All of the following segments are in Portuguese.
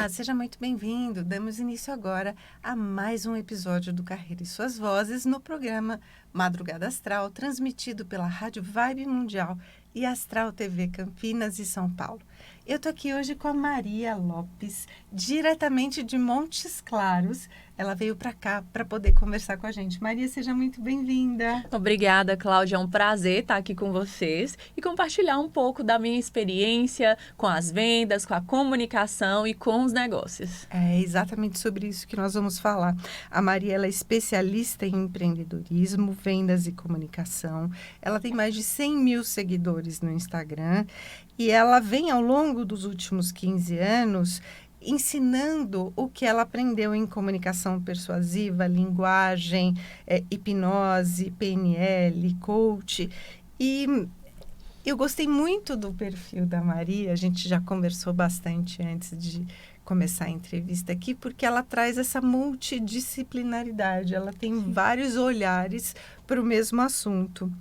Olá, seja muito bem-vindo. Damos início agora a mais um episódio do Carreira e Suas Vozes no programa Madrugada Astral, transmitido pela Rádio Vibe Mundial e Astral TV Campinas e São Paulo. Eu estou aqui hoje com a Maria Lopes, diretamente de Montes Claros. Ela veio para cá para poder conversar com a gente. Maria, seja muito bem-vinda. Obrigada, Cláudia. É um prazer estar aqui com vocês e compartilhar um pouco da minha experiência com as vendas, com a comunicação e com os negócios. É exatamente sobre isso que nós vamos falar. A Maria ela é especialista em empreendedorismo, vendas e comunicação. Ela tem mais de 100 mil seguidores no Instagram e ela vem ao longo dos últimos 15 anos ensinando o que ela aprendeu em comunicação persuasiva, linguagem, hipnose, PNL, coach. E eu gostei muito do perfil da Maria, a gente já conversou bastante antes de começar a entrevista aqui, porque ela traz essa multidisciplinaridade, ela tem vários olhares para o mesmo assunto.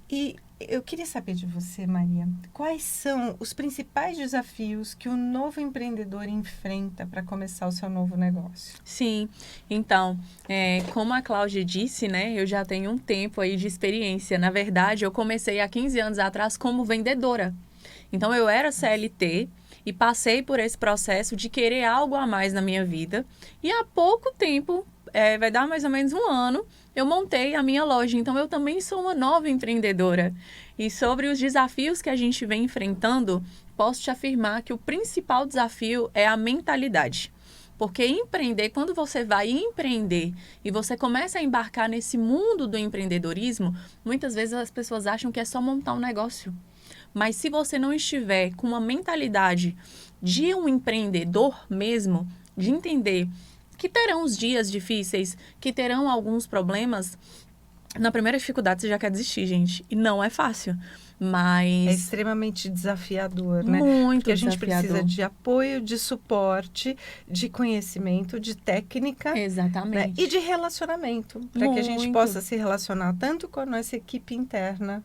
E eu queria saber de você, Maria, quais são os principais desafios que o novo empreendedor enfrenta para começar o seu novo negócio? Sim, então, como a Cláudia disse, né, eu já tenho um tempo aí de experiência. Na verdade, eu comecei há 15 anos atrás como vendedora. Então, eu era CLT e passei por esse processo de querer algo a mais na minha vida. E há pouco tempo, vai dar mais ou menos um ano, eu montei a minha loja. Então, eu também sou uma nova empreendedora. E sobre os desafios que a gente vem enfrentando, posso te afirmar que o principal desafio é a mentalidade. Porque empreender, quando você vai empreender e você começa a embarcar nesse mundo do empreendedorismo, muitas vezes as pessoas acham que é só montar um negócio. Mas se você não estiver com uma mentalidade de um empreendedor mesmo, de entender que terão os dias difíceis, que terão alguns problemas, na primeira dificuldade você já quer desistir, gente. E não é fácil, mas... É extremamente desafiador, né? Muito Porque a gente desafiador. precisa de apoio, de suporte, de conhecimento, de técnica. Exatamente. Né? E de relacionamento, para que a gente possa se relacionar tanto com a nossa equipe interna,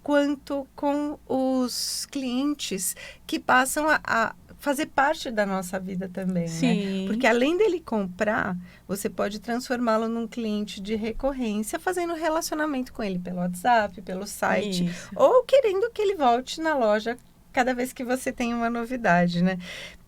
quanto com os clientes que passam a fazer parte da nossa vida também, Sim. né? Porque além dele comprar, você pode transformá-lo num cliente de recorrência, fazendo relacionamento com ele pelo WhatsApp, pelo site, Isso. ou querendo que ele volte na loja cada vez que você tem uma novidade, né?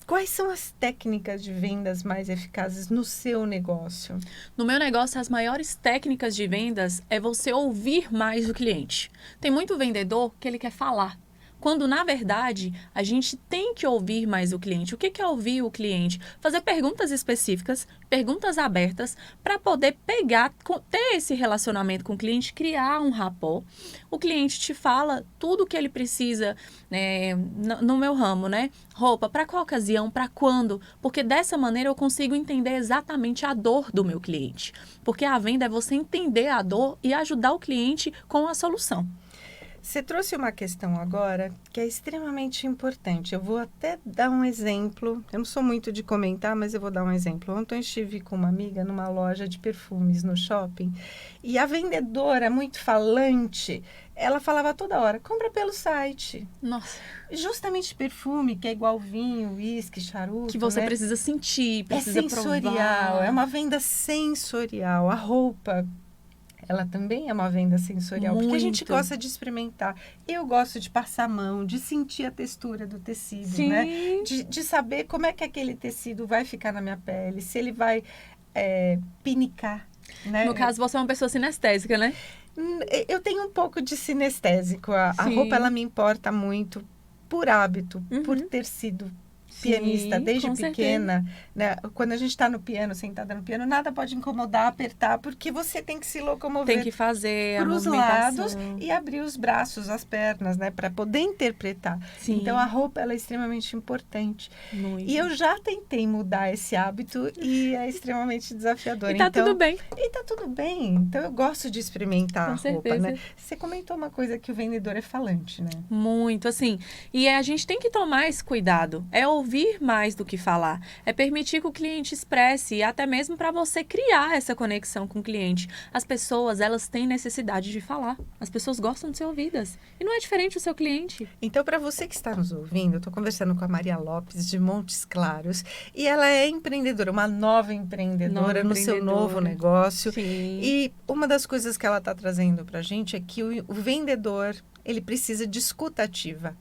Quais são as técnicas de vendas mais eficazes no seu negócio? No meu negócio, as maiores técnicas de vendas é você ouvir mais o cliente. Tem muito vendedor que ele quer falar, quando, na verdade, a gente tem que ouvir mais o cliente. O que é ouvir o cliente? Fazer perguntas específicas, perguntas abertas, para poder ter esse relacionamento com o cliente, criar um rapport. O cliente te fala tudo o que ele precisa no meu ramo, né? Roupa, para qual ocasião, para quando? Porque dessa maneira eu consigo entender exatamente a dor do meu cliente. Porque a venda é você entender a dor e ajudar o cliente com a solução. Você trouxe uma questão agora que é extremamente importante. Eu vou até dar um exemplo. Eu não sou muito de comentar, mas eu vou dar um exemplo. Ontem eu estive com uma amiga numa loja de perfumes no shopping e a vendedora, muito falante, ela falava toda hora, compra pelo site. Nossa. Justamente perfume, que é igual vinho, uísque, charuto, que você né? precisa sentir, precisa sensorial, provar. é uma venda sensorial. A roupa... ela também é uma venda sensorial, Muito. Porque a gente gosta de experimentar. Eu gosto de passar a mão, de sentir a textura do tecido, Sim. né? De saber como é que aquele tecido vai ficar na minha pele, se ele vai pinicar, né? No caso, você é uma pessoa sinestésica, né? Eu tenho um pouco de sinestésico. A roupa, ela me importa muito por hábito, por ter sido pianista desde pequena, né? Quando a gente está no piano, sentada no piano, nada pode incomodar, apertar, porque você tem que se locomover. Tem que fazer para os lados e abrir os braços, as pernas, né? Para poder interpretar. Sim. Então, a roupa ela é extremamente importante. Muito. E eu já tentei mudar esse hábito e é extremamente desafiador. E tá tudo bem. E tá tudo bem. Então, eu gosto de experimentar a roupa, né? Você comentou uma coisa que o vendedor é falante, né? Muito, assim. E a gente tem que tomar esse cuidado. É ouvir ouvir mais do que falar. É permitir que o cliente expresse e até mesmo para você criar essa conexão com o cliente. As pessoas, elas têm necessidade de falar. As pessoas gostam de ser ouvidas. E não é diferente o seu cliente. Então, para você que está nos ouvindo, eu estou conversando com a Maria Lopes de Montes Claros e ela é empreendedora, uma nova empreendedora no seu novo negócio. Sim. E uma das coisas que ela está trazendo para a gente é que o vendedor, ele precisa de escuta ativa.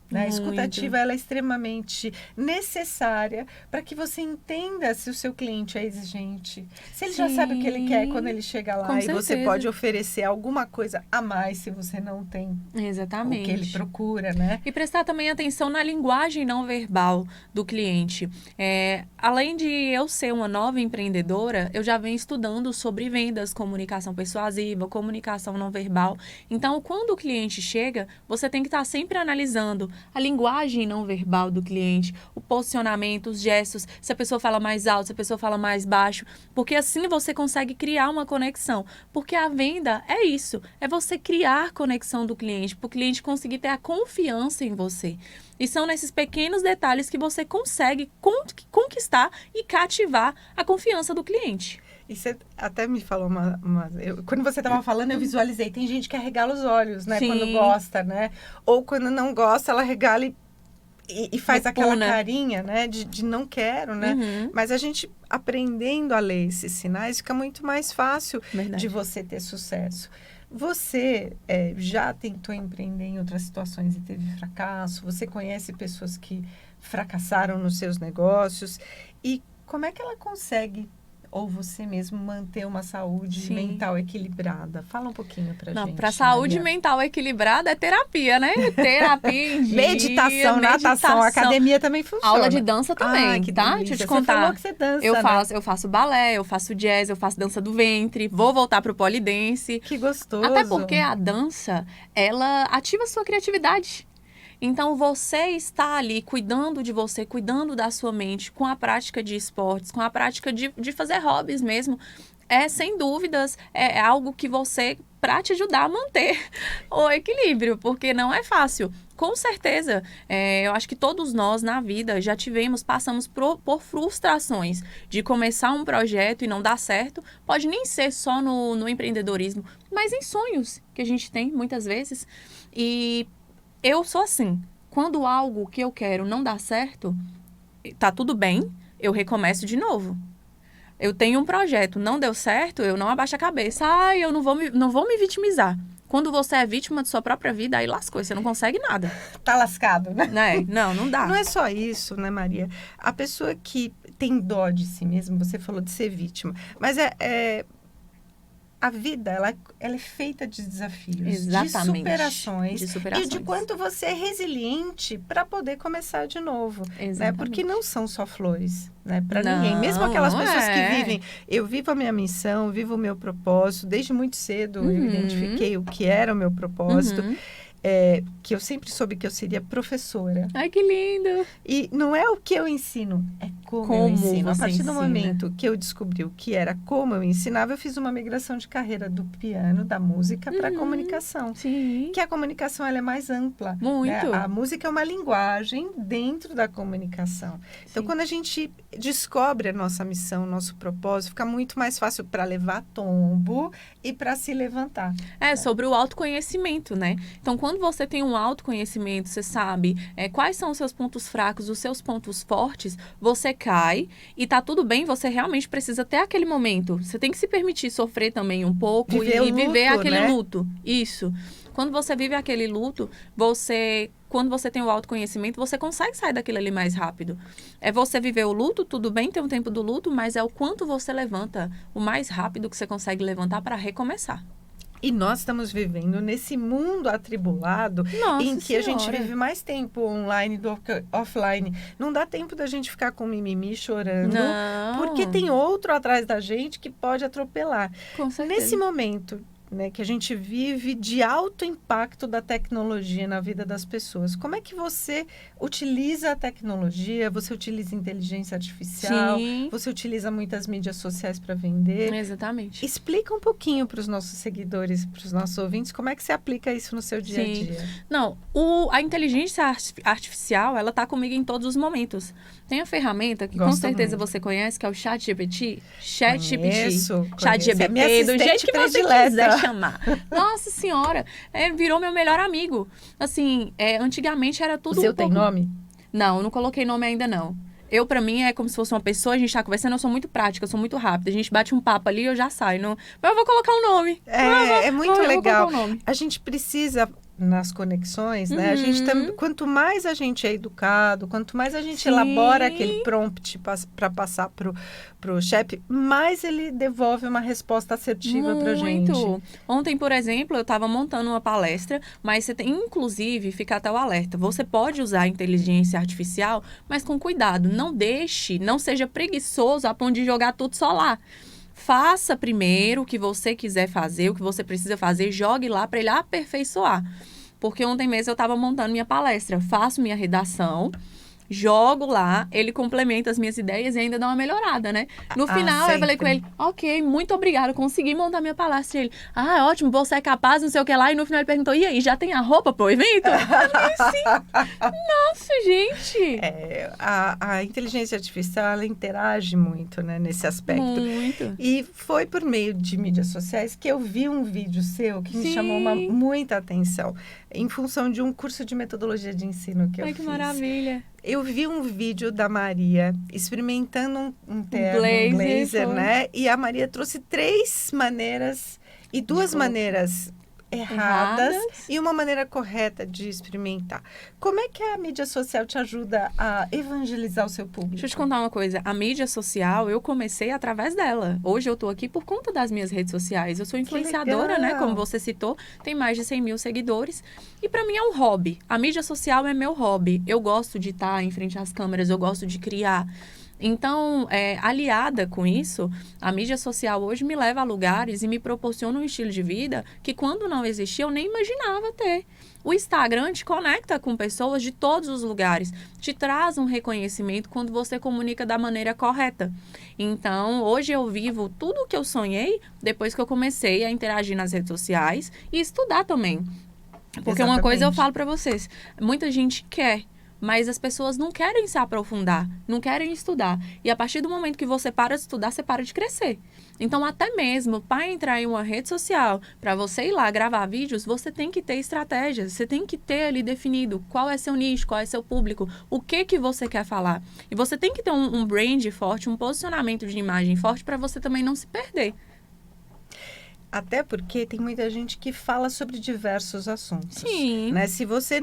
Né? A escuta ativa ela é extremamente necessária para que você entenda se o seu cliente é exigente. Se ele já sabe o que ele quer quando ele chega lá. Com e certeza. Você pode oferecer alguma coisa a mais se você não tem Exatamente. o que ele procura, né? E prestar também atenção na linguagem não verbal do cliente. Além de eu ser uma nova empreendedora, eu já venho estudando sobre vendas, comunicação persuasiva, comunicação não verbal. Então, quando o cliente chega, você tem que estar sempre analisando a linguagem não verbal do cliente, o posicionamento, os gestos, se a pessoa fala mais alto, se a pessoa fala mais baixo, porque assim você consegue criar uma conexão. Porque a venda é isso, é você criar conexão do cliente, para o cliente conseguir ter a confiança em você. E são nesses pequenos detalhes que você consegue conquistar e cativar a confiança do cliente. E você até me falou quando você estava falando, eu visualizei. Tem gente que arregala os olhos, né? Sim. Quando gosta, né? Ou quando não gosta, ela regala e faz aquela carinha, né? De não quero, né? Uhum. Mas a gente aprendendo a ler esses sinais, fica muito mais fácil de você ter sucesso. Você já tentou empreender em outras situações e teve fracasso? Você conhece pessoas que fracassaram nos seus negócios? E como é que ela consegue... ou você mesmo manter uma saúde mental equilibrada? Fala um pouquinho pra gente. Para saúde mental equilibrada é terapia, né? Terapia em dia, meditação, natação, academia também funciona. Aula de dança também, que tá? delícia. Deixa eu te contar. Você falou que você dança, eu faço balé, eu faço jazz, eu faço dança do ventre, vou voltar pro polidense. Que gostoso. Até porque a dança, ela ativa a sua criatividade. Então, você está ali cuidando de você, cuidando da sua mente, com a prática de esportes, com a prática de fazer hobbies mesmo. Sem dúvidas, é algo que você, para te ajudar a manter o equilíbrio, porque não é fácil. Com certeza, eu acho que todos nós na vida já passamos por frustrações de começar um projeto e não dar certo. Pode nem ser só no empreendedorismo, mas em sonhos que a gente tem muitas vezes. E eu sou assim, quando algo que eu quero não dá certo, tá tudo bem, eu recomeço de novo. Eu tenho um projeto, não deu certo, eu não abaixo a cabeça. Eu não vou me vitimizar. Quando você é vítima de sua própria vida, aí lascou, você não consegue nada. Tá lascado, né? Não dá. Não é só isso, né, Maria? A pessoa que tem dó de si mesma, você falou de ser vítima, mas a vida, ela é feita de desafios, exatamente, de superações e de quanto você é resiliente para poder começar de novo, né? Porque não são só flores, né? Para ninguém, mesmo aquelas pessoas que vivem, eu vivo a minha missão, vivo o meu propósito, desde muito cedo eu identifiquei o que era o meu propósito. Que eu sempre soube que eu seria professora. Ai, que lindo! E não é o que eu ensino, é como eu ensino. A partir do momento que eu descobri o que era como eu ensinava, eu fiz uma migração de carreira do piano, da música, para a comunicação. Sim. Que a comunicação ela é mais ampla. Muito. Né? A música é uma linguagem dentro da comunicação. Então, quando a gente descobre a nossa missão, o nosso propósito, fica muito mais fácil para levar tombo e para se levantar. Sobre o autoconhecimento, né? Então, quando você tem um autoconhecimento, você sabe quais são os seus pontos fracos, os seus pontos fortes, você cai e tá tudo bem, você realmente precisa ter aquele momento. Você tem que se permitir sofrer também um pouco e viver aquele luto. Isso. Quando você vive aquele luto, quando você tem o autoconhecimento, você consegue sair daquilo ali mais rápido. É você viver o luto, tudo bem, tem um tempo do luto, mas é o quanto você levanta, o mais rápido que você consegue levantar para recomeçar. E nós estamos vivendo nesse mundo atribulado em que a gente vive mais tempo online do que offline. Não dá tempo da gente ficar com mimimi chorando, porque tem outro atrás da gente que pode atropelar. Com certeza. Nesse momento né, que a gente vive de alto impacto da tecnologia na vida das pessoas. Como é que você utiliza a tecnologia? Você utiliza inteligência artificial? Sim. Você utiliza muitas mídias sociais para vender? Exatamente. Explica um pouquinho para os nossos seguidores, para os nossos ouvintes, como é que você aplica isso no seu dia a dia? Não, a inteligência artificial, ela tá comigo em todos os momentos. Tem a ferramenta que com certeza você conhece, que é o ChatGPT. ChatGPT, do jeito que você quiser chamar. Nossa Senhora, virou meu melhor amigo. Assim, antigamente era tudo O seu tem nome? Não, eu não coloquei nome ainda não. Pra mim, é como se fosse uma pessoa, a gente tá conversando, eu sou muito prática, eu sou muito rápida. A gente bate um papo ali e eu já saio. Não... Mas eu vou colocar um nome. É muito legal. A gente precisa, nas conexões, né? A gente quanto mais a gente é educado, quanto mais a gente elabora aquele prompt para passar pro chefe, mais ele devolve uma resposta assertiva pra gente. Ontem, por exemplo, eu estava montando uma palestra, mas você tem, inclusive, fica até o alerta. Você pode usar a inteligência artificial, mas com cuidado. Não seja preguiçoso a ponto de jogar tudo só lá. Faça primeiro o que você quiser fazer, o que você precisa fazer, jogue lá para ele aperfeiçoar. Porque ontem mesmo eu estava montando minha palestra, faço minha redação, jogo lá, ele complementa as minhas ideias e ainda dá uma melhorada, né? No final, eu falei com ele, ok, muito obrigado, consegui montar minha palestra. E ele, ótimo, você é capaz, não sei o que lá. E no final ele perguntou, e aí, já tem a roupa pro evento? Eu falei assim, nossa, gente! A inteligência artificial, ela interage muito, né, nesse aspecto. Muito. E foi por meio de mídias sociais que eu vi um vídeo seu que me chamou muita atenção, em função de um curso de metodologia de ensino que eu fiz. Ai, que maravilha! Eu vi um vídeo da Maria experimentando um terno, um blazer, né? E a Maria trouxe 3 maneiras e 2 maneiras erradas e uma maneira correta de experimentar. Como é que a mídia social te ajuda a evangelizar o seu público? Deixa eu te contar uma coisa. A mídia social, eu comecei através dela. Hoje eu tô aqui por conta das minhas redes sociais. Eu sou influenciadora, né? Como você citou. Tem mais de 100 mil seguidores. E pra mim é um hobby. A mídia social é meu hobby. Eu gosto de estar em frente às câmeras. Eu gosto de criar. Então, aliada com isso, a mídia social hoje me leva a lugares e me proporciona um estilo de vida que quando não existia eu nem imaginava ter. O Instagram te conecta com pessoas de todos os lugares, te traz um reconhecimento quando você comunica da maneira correta. Então, hoje eu vivo tudo o que eu sonhei depois que eu comecei a interagir nas redes sociais e estudar também. Porque uma coisa eu falo para vocês, muita gente quer, mas as pessoas não querem se aprofundar, não querem estudar. E a partir do momento que você para de estudar, você para de crescer. Então, até mesmo para entrar em uma rede social, para você ir lá gravar vídeos, você tem que ter estratégias. Você tem que ter ali definido qual é seu nicho, qual é seu público, o que você quer falar. E você tem que ter um brand forte, um posicionamento de imagem forte para você também não se perder. Até porque tem muita gente que fala sobre diversos assuntos. Sim. Né? Se você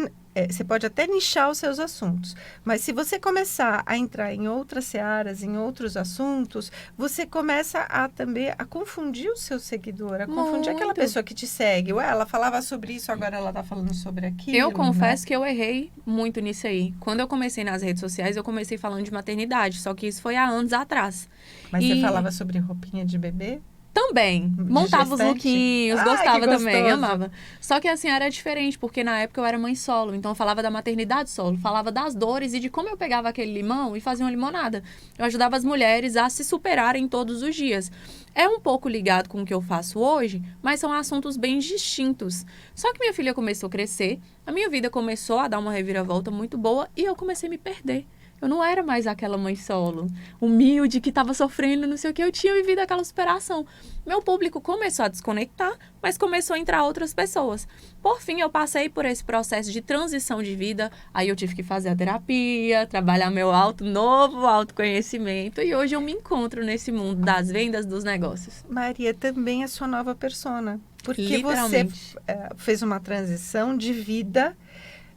pode até nichar os seus assuntos, mas se você começar a entrar em outras searas, em outros assuntos, você começa também a confundir o seu seguidor, a confundir aquela pessoa que te segue. Ué, ela falava sobre isso, agora ela está falando sobre aquilo. Eu confesso que eu errei muito nisso aí. Quando eu comecei nas redes sociais, eu comecei falando de maternidade, só que isso foi há anos atrás. Mas você falava sobre roupinha de bebê? Também. Montava os lookinhos, gostava também, amava. Só que assim, era diferente, porque na época eu era mãe solo. Então eu falava da maternidade solo, falava das dores e de como eu pegava aquele limão e fazia uma limonada. Eu ajudava as mulheres a se superarem todos os dias. É um pouco ligado com o que eu faço hoje, mas são assuntos bem distintos. Só que minha filha começou a crescer, a minha vida começou a dar uma reviravolta muito boa e eu comecei a me perder. Eu não era mais aquela mãe solo, humilde, que estava sofrendo, não sei o que. Eu tinha vivido aquela superação. Meu público começou a desconectar, mas começou a entrar outras pessoas. Por fim, eu passei por esse processo de transição de vida. Aí eu tive que fazer a terapia, trabalhar meu novo autoconhecimento. E hoje eu me encontro nesse mundo das vendas, dos negócios. Maria, também é sua nova persona. Porque você fez uma transição de vida,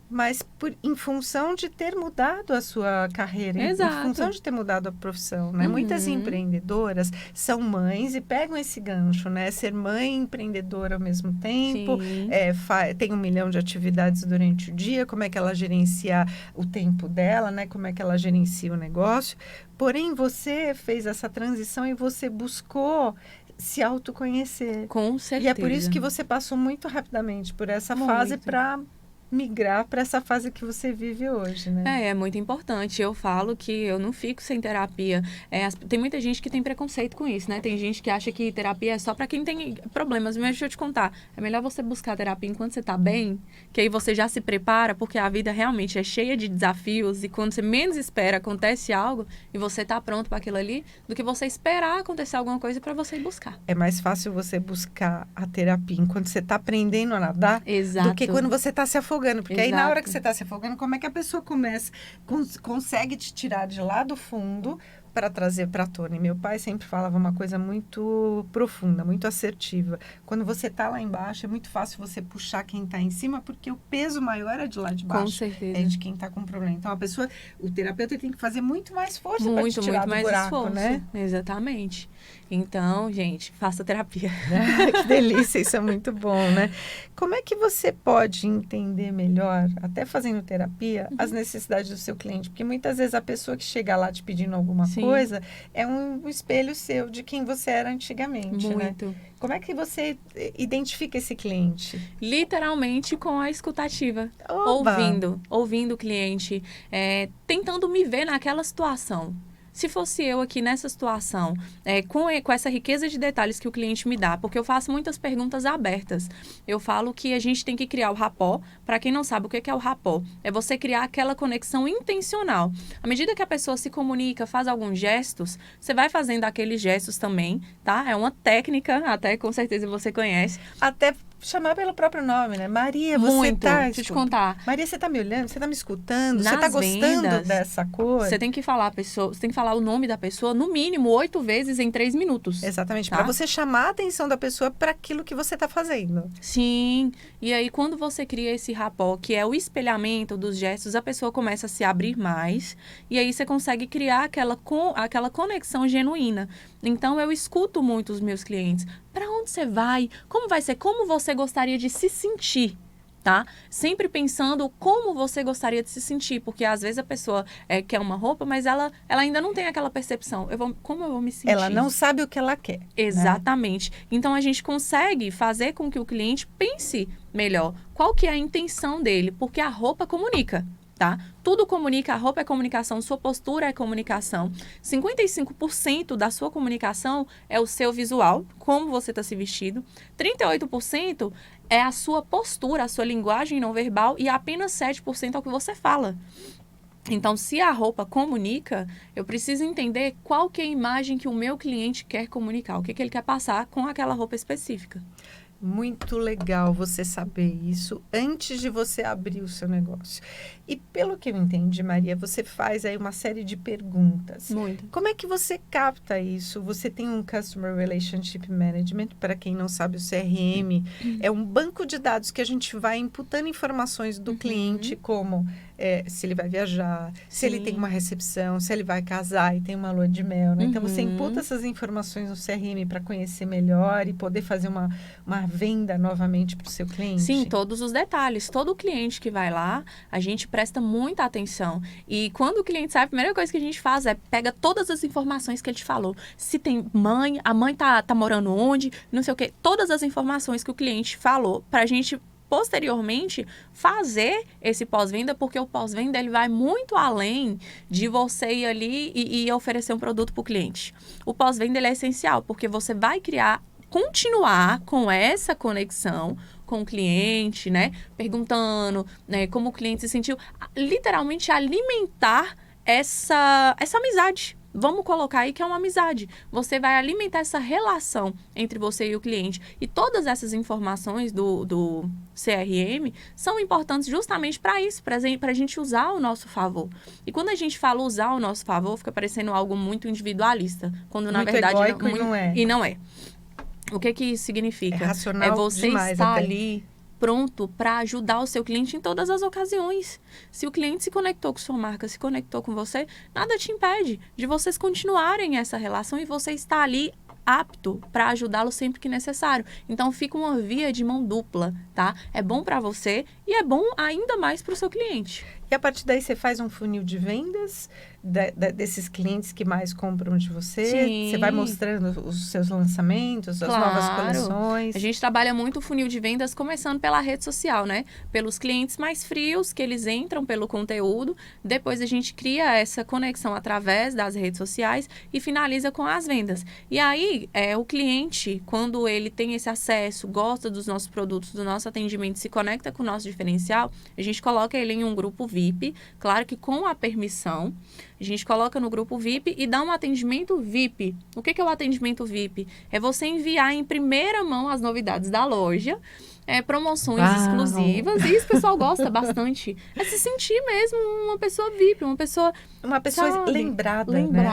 mas em função de ter mudado a sua carreira, em função de ter mudado a profissão, né? Muitas empreendedoras são mães e pegam esse gancho, né? Ser mãe e empreendedora ao mesmo tempo, tem 1 milhão de atividades durante o dia, como é que ela gerencia o tempo dela, né? Como é que ela gerencia o negócio. Porém, você fez essa transição e você buscou se autoconhecer. Com certeza. E é por isso que você passou muito rapidamente por essa fase para migrar para essa fase que você vive hoje, né? É muito importante. Eu falo que eu não fico sem terapia. Tem muita gente que tem preconceito com isso, né? Tem gente que acha que terapia é só para quem tem problemas. Mas deixa eu te contar, é melhor você buscar terapia enquanto você tá bem, que aí você já se prepara, porque a vida realmente é cheia de desafios e quando você menos espera, acontece algo e você tá pronto para aquilo ali, do que você esperar acontecer alguma coisa para você ir buscar. É mais fácil você buscar a terapia enquanto você tá aprendendo a nadar, Exato. do que quando você tá se afogando. Porque Exato. aí, na hora que você está se afogando, como é que a pessoa consegue te tirar de lá do fundo para trazer para a tona? E meu pai sempre falava uma coisa muito profunda, muito assertiva. Quando você está lá embaixo, é muito fácil você puxar quem está em cima, porque o peso maior é de lá de baixo. Com certeza. É de quem está com problema. Então, o terapeuta tem que fazer muito mais força para te tirar muito do mais buraco, esforço, né? Exatamente. Então, gente, faça terapia. Que delícia, isso é muito bom, né? Como é que você pode entender melhor, até fazendo terapia, as necessidades do seu cliente? Porque muitas vezes a pessoa que chega lá te pedindo alguma coisa é um espelho seu de quem você era antigamente, muito. Né? Como é que você identifica esse cliente? Literalmente com a escutativa. Oba! Ouvindo o cliente, tentando me ver naquela situação. Se fosse eu aqui nessa situação, com essa riqueza de detalhes que o cliente me dá, porque eu faço muitas perguntas abertas. Eu falo que a gente tem que criar o rapport. Para quem não sabe o que é o rapport, é você criar aquela conexão intencional. À medida que a pessoa se comunica, faz alguns gestos, você vai fazendo aqueles gestos também, tá? É uma técnica, até com certeza você conhece. Até chamar pelo próprio nome, né? Maria, você muito. tá... Deixa eu te contar. Maria, você tá me olhando? Você tá me escutando? Nas você tá gostando vendas, dessa cor? Você tem que falar o nome da pessoa no mínimo 8 vezes em 3 minutos. Exatamente, tá? para você chamar a atenção da pessoa para aquilo que você tá fazendo. Sim, e aí quando você cria esse rapport, que é o espelhamento dos gestos, a pessoa começa a se abrir mais e aí você consegue criar aquela conexão genuína. Então, eu escuto muito os meus clientes. Para onde você vai? Como vai ser? Como você gostaria de se sentir? Tá? Sempre pensando como você gostaria de se sentir, porque às vezes a pessoa quer uma roupa, mas ela ainda não tem aquela percepção. Como eu vou me sentir? Ela não sabe o que ela quer. Exatamente. Né? Então, a gente consegue fazer com que o cliente pense melhor. Qual que é a intenção dele? Porque a roupa comunica. Tá? Tudo comunica, a roupa é comunicação, sua postura é comunicação. 55% da sua comunicação é o seu visual, como você está se vestindo. 38% é a sua postura, a sua linguagem não verbal e apenas 7% é o que você fala. Então, se a roupa comunica, eu preciso entender qual que é a imagem que o meu cliente quer comunicar, o que ele quer passar com aquela roupa específica. Muito legal você saber isso antes de você abrir o seu negócio. E pelo que eu entendi, Maria, você faz aí uma série de perguntas. Muito. Como é que você capta isso? Você tem um Customer Relationship Management, para quem não sabe, o CRM é um banco de dados que a gente vai imputando informações do cliente, como se ele vai viajar, se ele tem uma recepção, se ele vai casar e tem uma lua de mel, né? Então, você imputa essas informações no CRM para conhecer melhor e poder fazer uma venda novamente para o seu cliente? Sim, todos os detalhes. Todo cliente que vai lá, a gente presta muita atenção. E quando o cliente sai, a primeira coisa que a gente faz é pega todas as informações que ele te falou. Se tem mãe, a mãe tá morando onde, não sei o quê. Todas as informações que o cliente falou para a gente posteriormente fazer esse pós-venda, porque o pós-venda ele vai muito além de você ir ali e oferecer um produto para o cliente. O pós-venda ele é essencial, porque você vai continuar com essa conexão com o cliente, né? Perguntando, né, como o cliente se sentiu. Literalmente alimentar essa amizade. Vamos colocar aí que é uma amizade. Você vai alimentar essa relação entre você e o cliente. E todas essas informações do CRM são importantes justamente para isso, para a gente usar ao nosso favor. E quando a gente fala usar ao nosso favor, fica parecendo algo muito individualista. Quando na verdade não é. E não é. O que isso significa? É racional você demais estar até. ali pronto para ajudar o seu cliente em todas as ocasiões. Se o cliente se conectou com sua marca, se conectou com você, nada te impede de vocês continuarem essa relação e você estar ali apto para ajudá-lo sempre que necessário. Então, fica uma via de mão dupla, tá? É bom para você e é bom ainda mais para o seu cliente. E a partir daí você faz um funil de vendas desses clientes que mais compram de você? Sim. Você vai mostrando os seus lançamentos, as novas coleções? A gente trabalha muito o funil de vendas começando pela rede social, né? Pelos clientes mais frios, que eles entram pelo conteúdo. Depois a gente cria essa conexão através das redes sociais e finaliza com as vendas. E aí, o cliente, quando ele tem esse acesso, gosta dos nossos produtos, do nosso atendimento, se conecta com o nosso diferencial, a gente coloca ele em um grupo VIP, claro que com a permissão. A gente coloca no grupo VIP e dá um atendimento VIP. O que é o atendimento VIP? É você enviar em primeira mão as novidades da loja, promoções exclusivas, e isso o pessoal gosta bastante. É se sentir mesmo uma pessoa VIP, uma pessoa sabe, lembrada, né?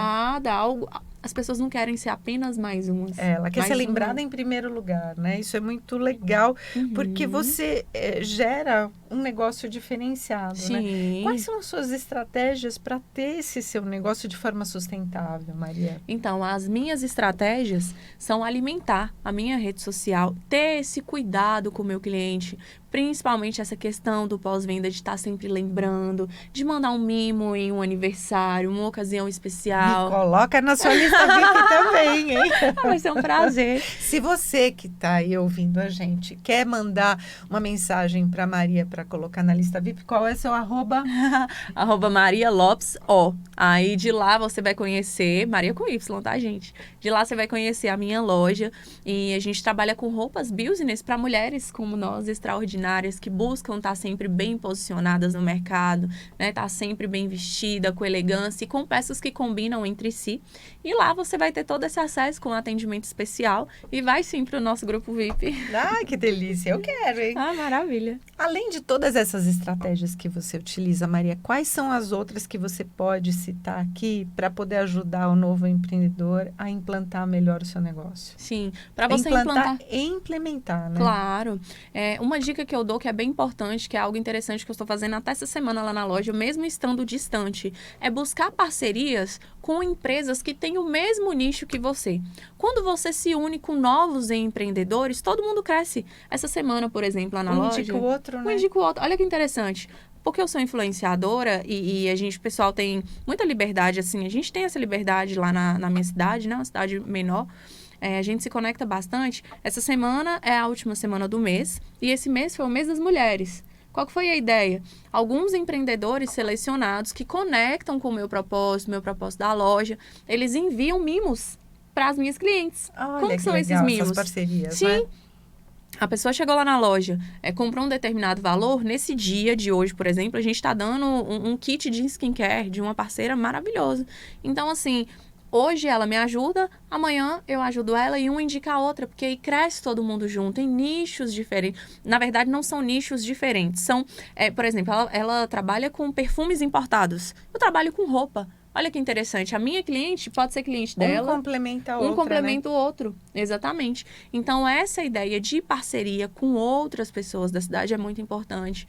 Algo. As pessoas não querem ser apenas mais umas. Ela quer ser lembrada em primeiro lugar, né? Isso é muito legal, porque você gera um negócio diferenciado, Sim. né? Quais são as suas estratégias para ter esse seu negócio de forma sustentável, Maria? Então, as minhas estratégias são alimentar a minha rede social, ter esse cuidado com o meu cliente, principalmente essa questão do pós-venda, de estar sempre lembrando, de mandar um mimo em um aniversário, uma ocasião especial. Me coloca na sua lista VIP também, hein? Vai ser um prazer. Se você que está aí ouvindo a gente quer mandar uma mensagem para Maria para colocar na lista VIP, qual é seu arroba? Arroba Maria Lopes O. Aí de lá você vai conhecer, Maria com Y, tá, gente? De lá você vai conhecer a minha loja e a gente trabalha com roupas business para mulheres como nós, extraordinárias, que buscam estar sempre bem posicionadas no mercado, né? Tá sempre bem vestida, com elegância e com peças que combinam entre si. E lá você vai ter todo esse acesso com atendimento especial e vai sim para o nosso grupo VIP. Ah, que delícia! Eu quero, hein? Ah, maravilha! Além de todas essas estratégias que você utiliza, Maria, quais são as outras que você pode citar aqui para poder ajudar o novo empreendedor a implantar melhor o seu negócio? Sim, para você implantar e implementar, né? Claro. Uma dica que eu dou que é bem importante, que é algo interessante que eu estou fazendo até essa semana lá na loja, mesmo estando distante, é buscar parcerias com empresas que têm o mesmo nicho que você. Quando você se une com novos empreendedores, todo mundo cresce. Essa semana, por exemplo, lá na loja... indica o outro, né? Um indica o outro. Olha que interessante. Porque eu sou influenciadora e o pessoal tem muita liberdade, assim, a gente tem essa liberdade lá na minha cidade, né? Uma cidade menor. A gente se conecta bastante. Essa semana é a última semana do mês e esse mês foi o mês das mulheres. Qual que foi a ideia? Alguns empreendedores selecionados que conectam com o meu propósito da loja, eles enviam mimos para as minhas clientes. Olha, como que são legal, esses mimos? essas parcerias, Sim. né? A pessoa chegou lá na loja, comprou um determinado valor. Nesse dia de hoje, por exemplo, a gente está dando um kit de skincare de uma parceira maravilhosa. Então, assim... Hoje ela me ajuda, amanhã eu ajudo ela e uma indica a outra, porque aí cresce todo mundo junto em nichos diferentes. Na verdade, não são nichos diferentes. São, por exemplo, ela trabalha com perfumes importados. Eu trabalho com roupa. Olha que interessante. A minha cliente pode ser cliente dela. Um complementa a outra, Um complementa né? o outro. Exatamente. Então, essa ideia de parceria com outras pessoas da cidade é muito importante.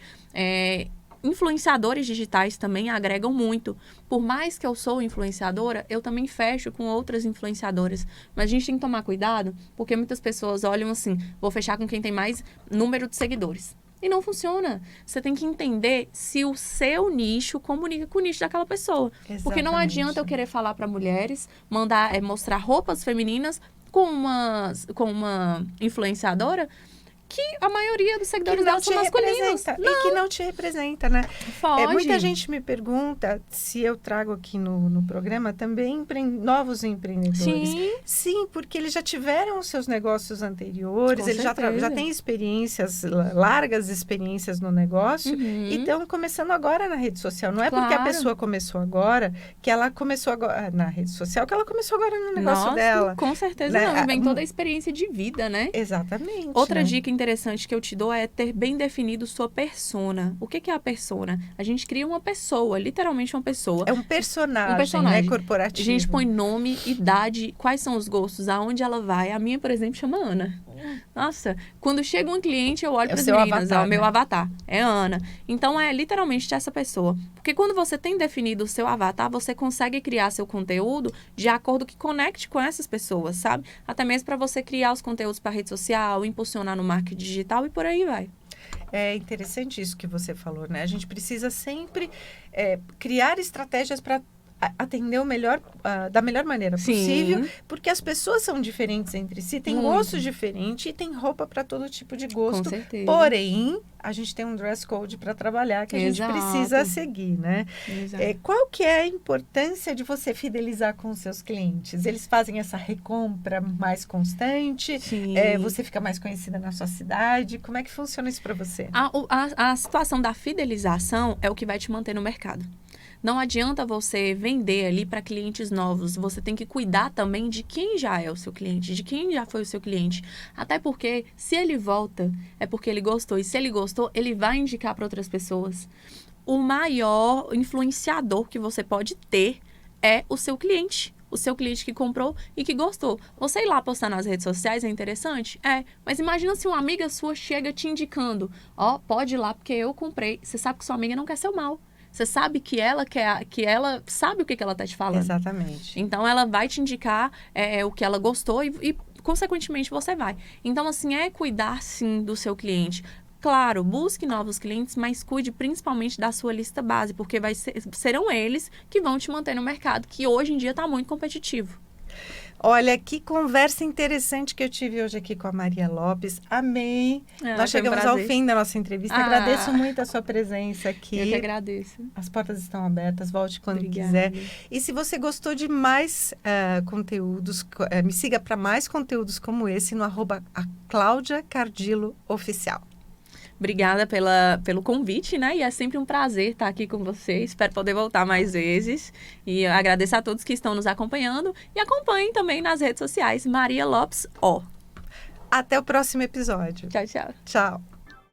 Influenciadores digitais também agregam muito. Por mais que eu sou influenciadora, eu também fecho com outras influenciadoras. Mas a gente tem que tomar cuidado, porque muitas pessoas olham assim, vou fechar com quem tem mais número de seguidores. E não funciona. Você tem que entender se o seu nicho comunica com o nicho daquela pessoa. Exatamente. Porque não adianta eu querer falar para mulheres, mostrar roupas femininas com uma influenciadora que a maioria dos seguidores dela são masculinos. E que não te representa, né? Foge. Muita gente me pergunta se eu trago aqui no programa também novos empreendedores. Sim, porque eles já tiveram os seus negócios anteriores, eles já têm experiências, largas experiências no negócio e estão começando agora na rede social. Não é porque a pessoa começou agora, que ela começou agora na rede social, que ela começou agora no negócio dela. Com certeza né? não. Vem toda a experiência de vida, né? Exatamente. Outra dica interessante que eu te dou é ter bem definido sua persona. O que é a persona? A gente cria uma pessoa, literalmente uma pessoa. É um personagem, né, corporativo. A gente põe nome, idade, quais são os gostos, aonde ela vai. A minha, por exemplo, chama Ana. Nossa, quando chega um cliente, eu olho para as meninas, avatar, o meu avatar, é Ana. Então, é literalmente essa pessoa. Porque quando você tem definido o seu avatar, você consegue criar seu conteúdo de acordo que conecte com essas pessoas, sabe? Até mesmo para você criar os conteúdos para rede social, impulsionar no marketing digital e por aí vai. É interessante isso que você falou, né? A gente precisa sempre criar estratégias para atender o melhor, da melhor maneira possível, Sim, porque as pessoas são diferentes entre si, tem muito. gostos diferentes e tem roupa para todo tipo de Com gosto. certeza. Porém, a gente tem um dress code para trabalhar que a gente Exato. precisa seguir, né? Exato. Qual que é a importância de você fidelizar com os seus clientes? Eles fazem essa recompra mais constante? Sim. Você fica mais conhecida na sua cidade? Como é que funciona isso para você? A situação da fidelização é o que vai te manter no mercado. Não adianta você vender ali para clientes novos. Você tem que cuidar também de quem já é o seu cliente, de quem já foi o seu cliente. Até porque, se ele volta, é porque ele gostou. E se ele gostou, ele vai indicar para outras pessoas. O maior influenciador que você pode ter é o seu cliente. O seu cliente que comprou e que gostou. Você ir lá postar nas redes sociais é interessante? Mas imagina se uma amiga sua chega te indicando. Pode ir lá porque eu comprei. Você sabe que sua amiga não quer seu mal. Você sabe que ela sabe o que ela tá te falando. Exatamente. Então, ela vai te indicar o que ela gostou e, consequentemente, você vai. Então, assim, cuidar, sim, do seu cliente. Claro, busque novos clientes, mas cuide principalmente da sua lista base, porque serão eles que vão te manter no mercado, que hoje em dia está muito competitivo. Olha, que conversa interessante que eu tive hoje aqui com a Maria Lopes. Amei. Nós chegamos ao fim da nossa entrevista. Agradeço muito a sua presença aqui. Eu que agradeço. As portas estão abertas. Volte quando Obrigada. quiser. E se você gostou de mais conteúdos, me siga para mais conteúdos como esse no @CláudiaCardilloOficial. Obrigada pelo convite, né? E é sempre um prazer estar aqui com vocês. Espero poder voltar mais vezes. E agradeço a todos que estão nos acompanhando. E acompanhem também nas redes sociais. Maria Lopes O. Até o próximo episódio. Tchau, tchau. Tchau.